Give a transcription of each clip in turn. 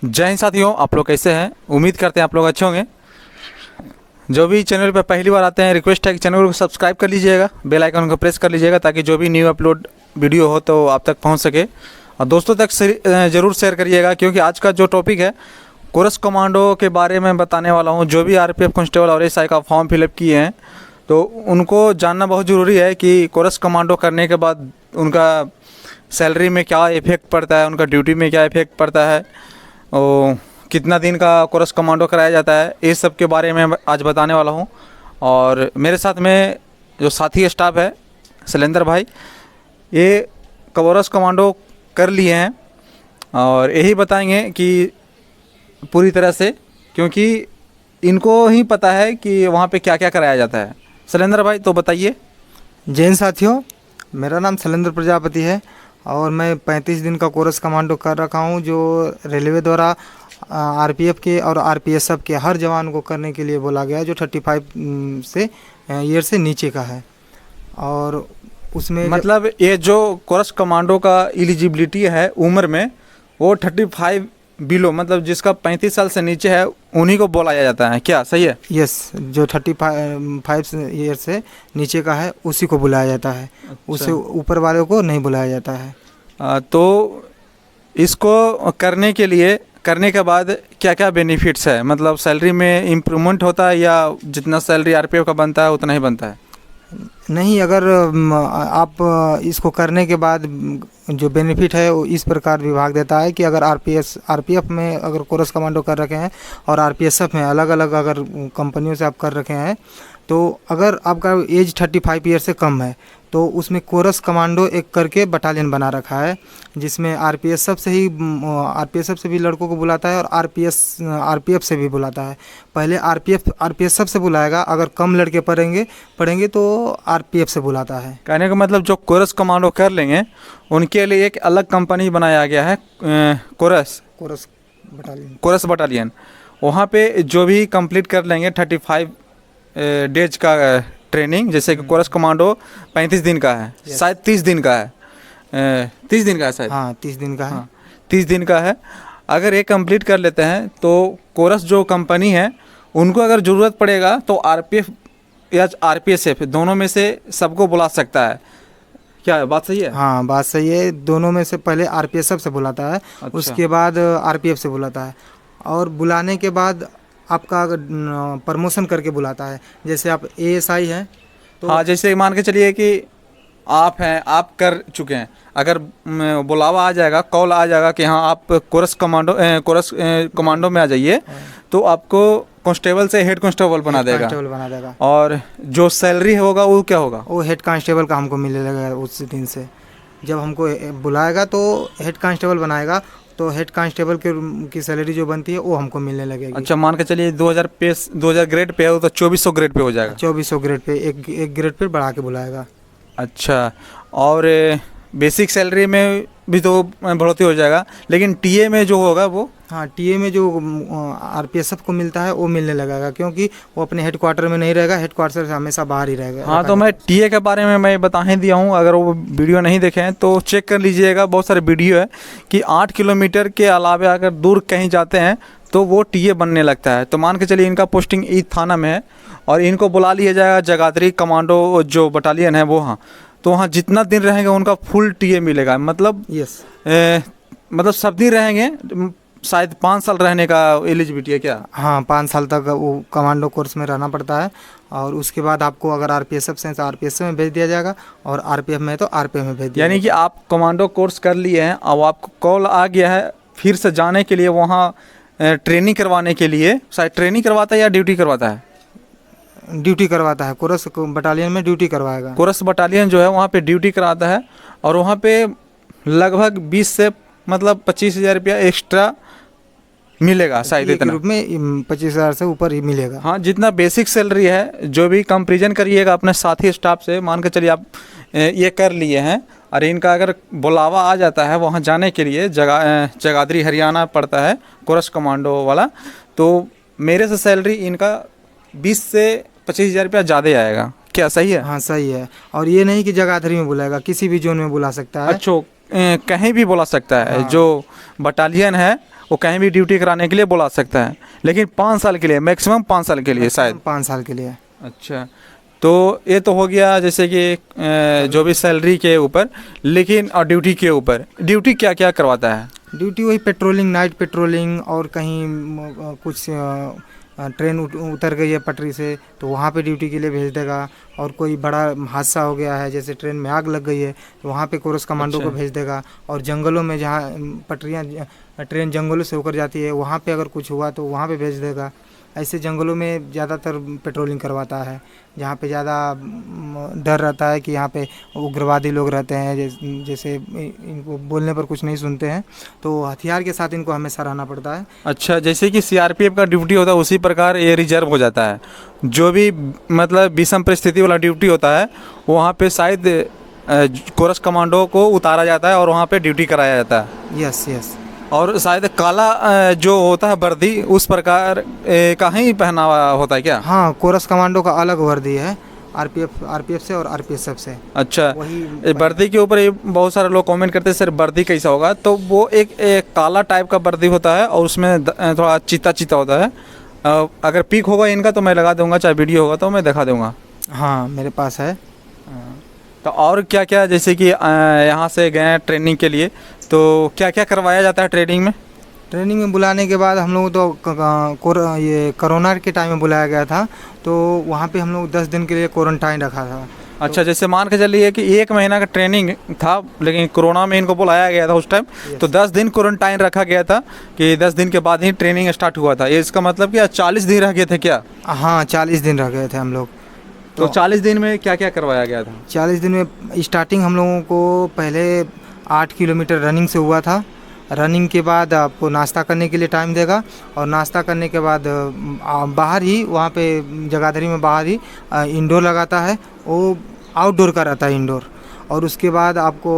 जय हिंद साथियों, आप लोग कैसे हैं? उम्मीद करते हैं आप लोग अच्छे होंगे। जो भी चैनल पर पहली बार आते हैं, रिक्वेस्ट है कि चैनल को सब्सक्राइब कर लीजिएगा, बेल आइकन को प्रेस कर लीजिएगा ताकि जो भी न्यू अपलोड वीडियो हो तो आप तक पहुंच सके। और दोस्तों तक ज़रूर शेयर करिएगा, क्योंकि आज का जो टॉपिक है कोरस कमांडो के बारे में बताने वाला हूं। जो भी आरपीएफ कांस्टेबल और एसआई का फॉर्म फिलअप किए हैं तो उनको जानना बहुत ज़रूरी है कि कोरस कमांडो करने के बाद उनका सैलरी में क्या इफ़ेक्ट पड़ता है, उनका ड्यूटी में क्या इफ़ेक्ट पड़ता है, और कितना दिन का कोरस कमांडो कराया जाता है, इस सब के बारे में आज बताने वाला हूं। और मेरे साथ में जो साथी स्टाफ है शैलेंद्र भाई, ये कोरस कमांडो कर लिए हैं और यही बताएंगे कि पूरी तरह से, क्योंकि इनको ही पता है कि वहाँ पे क्या क्या कराया जाता है। शैलेंद्र भाई तो बताइए। जय हिंद साथियों, मेरा नाम शैलेंद्र प्रजापति है और मैं 35 दिन का कोरस कमांडो कर रखा हूँ, जो रेलवे द्वारा आरपीएफ के और आरपीएसएफ के हर जवान को करने के लिए बोला गया है, जो 35 से ईयर से नीचे का है। और उसमें मतलब ये जो कोरस कमांडो का एलिजिबिलिटी है उम्र में, वो 35 बिलो, मतलब जिसका 35 साल से नीचे है उन्हीं को बुलाया जाता है, क्या सही है? यस, जो 35 ईयर से नीचे का है उसी को बुलाया जाता है। अच्छा। उससे ऊपर वालों को नहीं बुलाया जाता है। तो इसको करने के बाद क्या क्या बेनिफिट्स है? मतलब सैलरी में इम्प्रूवमेंट होता है या जितना सैलरी आरपीएफ का बनता है उतना ही बनता है? नहीं, अगर आप इसको करने के बाद जो बेनिफिट है वो इस प्रकार विभाग देता है कि अगर आरपीएफ में अगर कोरस कमांडो कर रखे हैं और आरपीएसएफ में अलग अलग अगर कंपनियों से आप कर रखे हैं, तो अगर आपका एज 35 ईयर से कम है तो उसमें कोरस कमांडो एक करके बटालियन बना रखा है, जिसमें आरपीएसएफ से भी लड़कों को बुलाता है और आरपीएफ से भी बुलाता है। पहले आरपीएसएफ से बुलाएगा, अगर कम लड़के पढ़ेंगे तो आरपीएफ से बुलाता है। कहने का मतलब जो कोरस कमांडो कर लेंगे उनके लिए एक अलग कंपनी बनाया गया है, कोरस बटालियन। वहाँ पे जो भी कंप्लीट कर लेंगे 35 डेज का ट्रेनिंग, जैसे कि कोरस कमांडो 35 दिन का है, शायद 30 दिन का है, 30 दिन का है शायद। हाँ, 30 दिन का है। हाँ, 30 दिन का है। अगर ये कंप्लीट कर लेते हैं तो कोरस जो कंपनी है उनको अगर ज़रूरत पड़ेगा तो आरपीएफ या आरपीएसएफ दोनों में से सबको बुला सकता है, क्या बात सही है? हाँ, बात सही है। दोनों में से पहले आरपीएसएफ से बुलाता है। अच्छा। उसके बाद आरपीएफ से बुलाता है, और बुलाने के बाद आपका प्रमोशन करके बुलाता है। जैसे आप एएसआई हैं तो हाँ, जैसे मान के चलिए कि आप हैं, आप कर चुके हैं, अगर बुलावा आ जाएगा, कॉल आ जाएगा कि हाँ आप कोरस कमांडो में आ जाइए, तो आपको कांस्टेबल से हेड कांस्टेबल बना देगा। और जो सैलरी होगा वो क्या होगा? वो हेड कांस्टेबल का हमको मिलने लगेगा। उस दिन से जब हमको बुलाएगा तो हेड कांस्टेबल बनाएगा, तो हेड कांस्टेबल की सैलरी जो बनती है वो हमको मिलने लगेगी। अच्छा, मान के चलिए 2000 ग्रेड पे है तो 2400 ग्रेड पे हो जाएगा। 2400 ग्रेड पे एक ग्रेड पे बढ़ा के बुलाएगा। अच्छा, और बेसिक सैलरी में भी तो बढ़ोतरी हो जाएगा, लेकिन टीए में जो होगा वो, हाँ, टीए में जो आरपीएसएफ को मिलता है वो मिलने लगेगा, क्योंकि वो अपने हेडक्वार्टर में नहीं रहेगा, हेडक्वार्टर से हमेशा बाहर ही रहेगा। हाँ, तो मैं टीए के बारे में मैं बता ही दिया हूँ, अगर वो वीडियो नहीं देखे हैं तो चेक कर लीजिएगा। बहुत सारे वीडियो है कि 8 किलोमीटर के अलावे अगर दूर कहीं जाते हैं तो वो टीए बनने लगता है। तो मान के चलिए इनका पोस्टिंग ईद थाना में है और इनको बुला लिया जाएगा जगाधरी कमांडो जो बटालियन है वो, हाँ, तो वहाँ जितना दिन रहेंगे उनका फुल टीए मिलेगा। मतलब यस, मतलब सब दिन रहेंगे, शायद 5 साल रहने का एलिजिबिलिटी है क्या? हाँ, 5 साल तक वो कमांडो कोर्स में रहना पड़ता है, और उसके बाद आपको अगर आरपीएसएफ से तो आरपीएसएफ में भेज दिया जाएगा, और आरपीएफ में तो आरपीएफ में भेज दिया यानी कि आप कमांडो कोर्स कर लिए हैं, अब आपको कॉल आ गया है फिर से जाने के लिए वहाँ ट्रेनिंग करवाने के लिए। शायद ट्रेनिंग करवाता है या ड्यूटी करवाता है? ड्यूटी करवाता है। कोरस बटालियन में ड्यूटी करवाएगा। कोरस बटालियन जो है वहाँ पे ड्यूटी कराता है, और वहाँ पे लगभग 20 से मतलब 25,000 रुपया एक्स्ट्रा मिलेगा, शायद इतना रूप में 25,000 से ऊपर ही मिलेगा। हाँ, जितना बेसिक सैलरी है, जो भी कंपेरिजन करिएगा अपने साथी स्टाफ से। मान के चलिए आप ये कर लिए हैं और इनका अगर बुलावा आ जाता है वहाँ जाने के लिए, जगाधरी हरियाणा पड़ता है कोरस कमांडो वाला, तो मेरे से सैलरी इनका 20 से 25,000 रुपया ज़्यादा आएगा, क्या सही है? हाँ, सही है। और ये नहीं कि जगाधरी में बुलाएगा, किसी भी जोन में बुला सकता है। अच्छा, कहीं भी बुला सकता है। हाँ। जो बटालियन है वो कहीं भी ड्यूटी कराने के लिए बुला सकता है, लेकिन 5 साल के लिए, मैक्सिमम 5 साल के लिए शायद। 5 साल के लिए। अच्छा, तो ये तो हो गया जैसे कि जो भी सैलरी के ऊपर, लेकिन और ड्यूटी के ऊपर, ड्यूटी क्या क्या करवाता है? ड्यूटी वही पेट्रोलिंग, नाइट पेट्रोलिंग, और कहीं कुछ ट्रेन उतर गई है पटरी से तो वहाँ पे ड्यूटी के लिए भेज देगा, और कोई बड़ा हादसा हो गया है जैसे ट्रेन में आग लग गई है तो वहाँ पे कोरस कमांडो को भेज देगा। और जंगलों में जहाँ पटरियाँ ट्रेन जंगलों से होकर जाती है वहाँ पे अगर कुछ हुआ तो वहाँ पे भेज देगा। ऐसे जंगलों में ज़्यादातर पेट्रोलिंग करवाता है, जहाँ पे ज़्यादा डर रहता है कि यहाँ पे उग्रवादी लोग रहते हैं, जैसे इनको बोलने पर कुछ नहीं सुनते हैं, तो हथियार के साथ इनको हमेशा रहना पड़ता है। अच्छा, जैसे कि सीआरपीएफ का ड्यूटी होता है उसी प्रकार ये रिजर्व हो जाता है। जो भी मतलब विषम परिस्थिति वाला ड्यूटी होता है वहाँ पे शायद कोरस कमांडो को उतारा जाता है और वहाँ पे ड्यूटी कराया जाता है। Yes yes. और शायद काला जो होता है वर्दी, उस प्रकार का ही पहनावा होता है क्या? हाँ, कोरस कमांडो का अलग वर्दी है आरपीएफ से और आरपीएसएफ से। अच्छा, वही वर्दी के ऊपर ये बहुत सारे लोग कमेंट करते हैं सर वर्दी कैसा होगा, तो वो एक काला टाइप का वर्दी होता है और उसमें थोड़ा चीता चीता होता है। अगर पिक होगा इनका तो मैं लगा दूंगा, चाहे वीडियो होगा तो मैं दिखा दूंगा। हाँ, मेरे पास है। तो और क्या क्या, जैसे कि यहाँ से गए ट्रेनिंग के लिए, तो क्या क्या करवाया जाता है ट्रेनिंग में? ट्रेनिंग में बुलाने के बाद हम लोग तो ये कोरोना के टाइम में बुलाया गया था, तो वहाँ पे हम लोग 10 दिन के लिए क्वारंटाइन रखा था। अच्छा, जैसे मान के चलिए कि 1 महीना का ट्रेनिंग था, लेकिन कोरोना में इनको बुलाया गया था उस टाइम, तो 10 दिन क्वारंटाइन रखा गया था कि 10 दिन के बाद ही ट्रेनिंग स्टार्ट हुआ था। ये इसका मतलब कि 40 दिन रह गए थे क्या? हाँ, 40 दिन रह गए थे हम लोग। तो 40 दिन में क्या क्या करवाया गया था? 40 दिन में स्टार्टिंग हम लोगों को पहले 8 किलोमीटर रनिंग से हुआ था। रनिंग के बाद आपको नाश्ता करने के लिए टाइम देगा, और नाश्ता करने के बाद बाहर ही, वहाँ पे जगाधरी में बाहर ही इंडोर लगाता है, वो आउटडोर का रहता है इंडोर। और उसके बाद आपको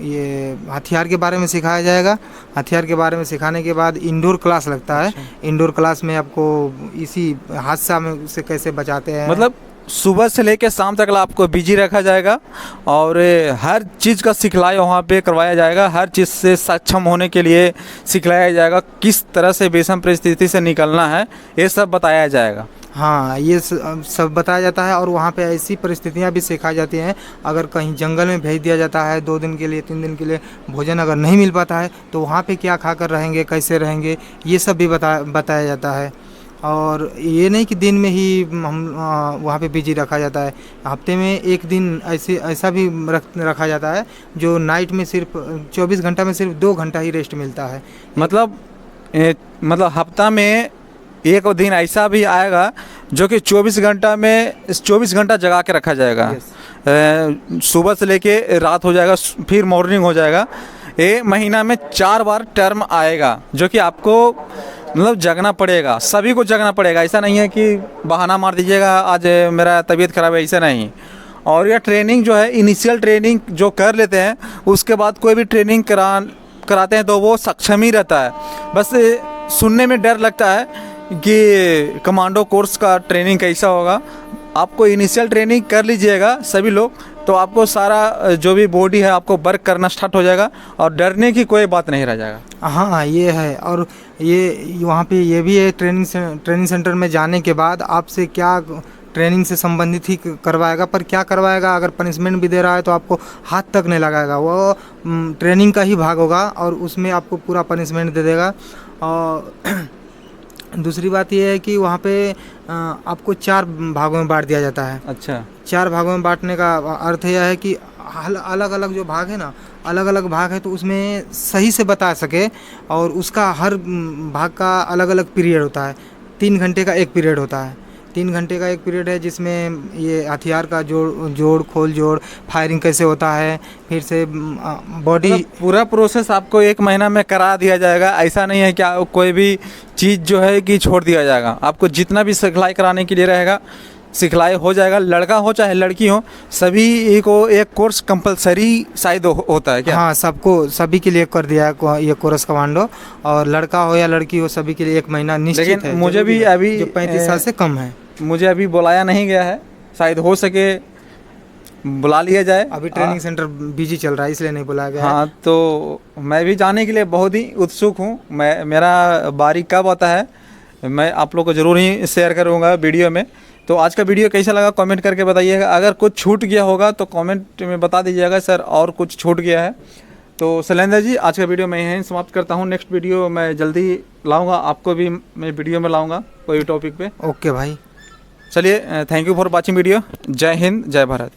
ये हथियार के बारे में सिखाया जाएगा। हथियार के बारे में सिखाने के बाद इंडोर क्लास लगता है। इंडोर क्लास में आपको इसी हादसा में से कैसे बचाते हैं, मतलब सुबह से लेकर शाम तक आपको बिजी रखा जाएगा और हर चीज़ का सिखलाई वहाँ पे करवाया जाएगा। हर चीज़ से सक्षम होने के लिए सिखलाया जाएगा, किस तरह से विषम परिस्थिति से निकलना है ये सब बताया जाएगा। हाँ, ये सब बताया जाता है। और वहाँ पे ऐसी परिस्थितियाँ भी सिखाई जाती हैं, अगर कहीं जंगल में भेज दिया जाता है 2 दिन के लिए, 3 दिन के लिए, भोजन अगर नहीं मिल पाता है तो वहाँ पे क्या खाकर रहेंगे, कैसे रहेंगे, ये सब भी बताया जाता है। और ये नहीं कि दिन में ही हम वहाँ पे बिजी रखा जाता है, हफ्ते में 1 दिन ऐसा भी रखा जाता है जो नाइट में सिर्फ 24 घंटा में सिर्फ 2 घंटा ही रेस्ट मिलता है। मतलब हफ्ता में 1 दिन ऐसा भी आएगा जो कि 24 घंटा में 24 घंटा जगा के रखा जाएगा। सुबह से लेके रात हो जाएगा, फिर मॉर्निंग हो जाएगा। ये महीना में 4 बार टर्म आएगा जो कि आपको मतलब जगना पड़ेगा, सभी को जगना पड़ेगा। ऐसा नहीं है कि बहाना मार दीजिएगा आज मेरा तबीयत ख़राब है, ऐसा नहीं। और यह ट्रेनिंग जो है, इनिशियल ट्रेनिंग जो कर लेते हैं, उसके बाद कोई भी ट्रेनिंग कराते हैं तो वो सक्षम ही रहता है। बस सुनने में डर लगता है कि कमांडो कोर्स का ट्रेनिंग कैसा होगा। आपको इनिशियल ट्रेनिंग कर लीजिएगा सभी लोग, तो आपको सारा जो भी बॉडी है आपको वर्क करना स्टार्ट हो जाएगा और डरने की कोई बात नहीं रह जाएगा। हाँ, ये है। और ये वहाँ पे ये भी है, ट्रेनिंग सेंटर में जाने के बाद आपसे क्या ट्रेनिंग से संबंधित ही करवाएगा, पर क्या करवाएगा, अगर पनिशमेंट भी दे रहा है तो आपको हाथ तक नहीं लगाएगा, वो ट्रेनिंग का ही भाग होगा और उसमें आपको पूरा पनिशमेंट दे देगा। और दूसरी बात ये है कि वहाँ पे आपको 4 भागों में बांट दिया जाता है। अच्छा, 4 भागों में बांटने का अर्थ यह है कि अलग अलग जो भाग है ना, अलग अलग भाग है, तो उसमें सही से बता सके। और उसका हर भाग का अलग अलग पीरियड होता है। 3 घंटे का एक पीरियड होता है। 3 घंटे का एक पीरियड है जिसमें ये हथियार का जोड़ खोल जोड़, फायरिंग कैसे होता है, फिर से बॉडी, पूरा प्रोसेस आपको 1 महीना में करा दिया जाएगा। ऐसा नहीं है कि कोई भी चीज़ जो है कि छोड़ दिया जाएगा। आपको जितना भी सिखलाई कराने के लिए रहेगा सिखलाई हो जाएगा। लड़का हो चाहे लड़की हो, सभी को एक कोर्स कंपलसरी शायद होता है क्या? हाँ, सबको, सभी के लिए कर दिया है ये कोरस कमांडो। और लड़का हो या लड़की हो, सभी के लिए 1 महीना निश्चित है। लेकिन मुझे भी अभी जो 35 साल से कम है, मुझे अभी बुलाया नहीं गया है। शायद हो सके बुला लिया जाए। अभी ट्रेनिंग सेंटर बिजी चल रहा है इसलिए नहीं बुलाया गया है। हाँ, तो मैं भी जाने के लिए बहुत ही उत्सुक हूँ। मेरा बारी कब आता है मैं आप लोग को ज़रूर ही शेयर करूँगा वीडियो में। तो आज का वीडियो कैसा लगा कमेंट करके बताइएगा। अगर कुछ छूट गया होगा तो कमेंट में बता दीजिएगा सर और कुछ छूट गया है। तो शैलेंद्र जी, आज का वीडियो मैं यहीं समाप्त करता हूँ। नेक्स्ट वीडियो मैं जल्दी लाऊंगा, आपको भी मैं वीडियो में लाऊंगा कोई टॉपिक पे। ओके भाई। चलिए, thank you for watching video. जय हिंद, जय भारत।